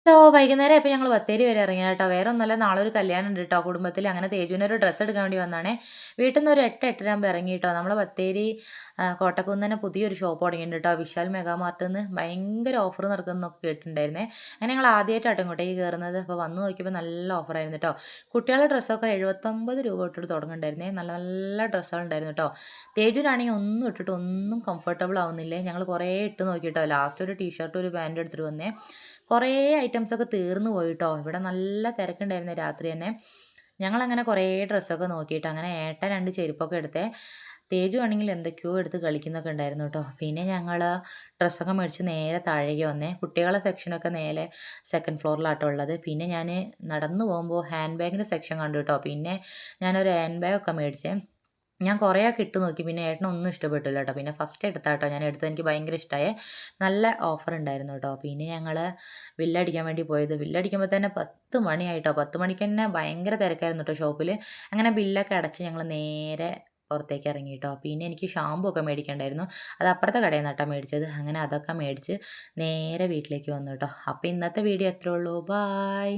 Hello, വൈകുന്നേരം ആയപ്പോൾ ഞങ്ങൾ ബത്തേരി വരെ ഇറങ്ങിയതാ കേട്ടോ. വേറെ ഒന്നുമല്ല, നാളെ ഒരു കല്യാണം ഉണ്ട് കേട്ടോ കുടുംബത്തിൽ. അങ്ങനെ തേജുവിന് ഒരു ഡ്രസ്സ് എടുക്കാൻ വേണ്ടി വന്നതാണേ. വീട്ടിൽ നിന്ന് ഒരു 8, 8:30 ആകുമ്പോൾ ഇറങ്ങി കേട്ടോ. നമ്മളെ ബത്തേരി കോട്ടക്കുന്ന് തന്നെ പുതിയൊരു ഷോപ്പ് തുടങ്ങിയിട്ടുണ്ട് കേട്ടോ, വിശാൽ മെഗാ മാർട്ടിൽ നിന്ന്. ഭയങ്കര ഓഫർ നടക്കുന്നൊക്കെ കേട്ടിട്ടുണ്ടായിരുന്നേ. അങ്ങനെ ഞങ്ങൾ ആദ്യമായിട്ടാട്ടോ ഇങ്ങോട്ടേക്ക് കയറുന്നത്. അപ്പോൾ വന്ന് നോക്കിയപ്പോൾ നല്ല ഓഫറായിരുന്നു കേട്ടോ. കുട്ടികളുടെ ഡ്രസ്സൊക്കെ 79 രൂപ തൊട്ടിട്ട് തുടങ്ങുന്നുണ്ടായിരുന്നേ. നല്ല നല്ല ഡ്രസ്സുകളുണ്ടായിരുന്നു കേട്ടോ. തേജുവിനാണെങ്കിൽ ഒന്നും ഇട്ടിട്ട് ഒന്നും കംഫർട്ടബിൾ ആവുന്നില്ലേ. ഞങ്ങൾ കുറേ ഇട്ട് നോക്കി കേട്ടോ. ലാസ്റ്റ് ഒരു ടീഷർട്ടും ഒരു പാൻറ്റും എടുത്തിട്ട് വന്നേ. കുറേ ഐറ്റംസൊക്കെ തീർന്നു പോയിട്ടോ. ഇവിടെ നല്ല തിരക്കുണ്ടായിരുന്നു രാത്രി തന്നെ. ഞങ്ങളങ്ങനെ കുറേ ഡ്രസ്സൊക്കെ നോക്കിയിട്ട് അങ്ങനെ ഏട്ടൻ 2 ചെരുപ്പൊക്കെ എടുത്തേ. തേജു ആണെങ്കിൽ എന്തൊക്കെയോ എടുത്ത് കളിക്കുന്നൊക്കെ ഉണ്ടായിരുന്നു കേട്ടോ. പിന്നെ ഞങ്ങൾ ഡ്രസ്സൊക്കെ മേടിച്ച് നേരെ താഴേക്ക് വന്നേ. കുട്ടികളുടെ സെക്ഷനൊക്കെ നേരെ സെക്കൻഡ് ഫ്ലോറിലാട്ടോ ഉള്ളത്. പിന്നെ ഞാൻ നടന്നു പോകുമ്പോൾ ഹാൻഡ് ബാഗിൻ്റെ സെക്ഷൻ കണ്ടു കേട്ടോ. പിന്നെ ഞാനൊരു ഹാൻഡ് ബാഗൊക്കെ മേടിച്ചേ. ഞാൻ കുറേയൊക്കെ ഇട്ട് നോക്കി. പിന്നെ ഏട്ടനൊന്നും ഇഷ്ടപ്പെട്ടില്ല കേട്ടോ. പിന്നെ ഫസ്റ്റ് എടുത്താ കേട്ടോ ഞാൻ എടുത്തത്. എനിക്ക് ഭയങ്കര ഇഷ്ടമായി. നല്ല ഓഫർ ഉണ്ടായിരുന്നു കേട്ടോ. പിന്നെ ഞങ്ങൾ ബില്ലടിക്കാൻ വേണ്ടി പോയത്. ബില്ലടിക്കുമ്പോൾ തന്നെ 10 മണിയായിട്ടോ. 10 മണിക്ക് തന്നെ ഭയങ്കര തിരക്കായിരുന്നു കേട്ടോ ഷോപ്പിൽ. അങ്ങനെ ബില്ലൊക്കെ അടച്ച് ഞങ്ങൾ നേരെ പുറത്തേക്ക് ഇറങ്ങി കേട്ടോ. പിന്നെ എനിക്ക് ഷാമ്പൂ ഒക്കെ മേടിക്കണ്ടായിരുന്നു. അത് അപ്പുറത്തെ കടയിൽ നിന്നാട്ടോ മേടിച്ചത്. അങ്ങനെ അതൊക്കെ മേടിച്ച് നേരെ വീട്ടിലേക്ക് വന്നു കേട്ടോ. അപ്പോൾ ഇന്നത്തെ വീഡിയോ എത്രയേ ഉള്ളൂ. ബായ്.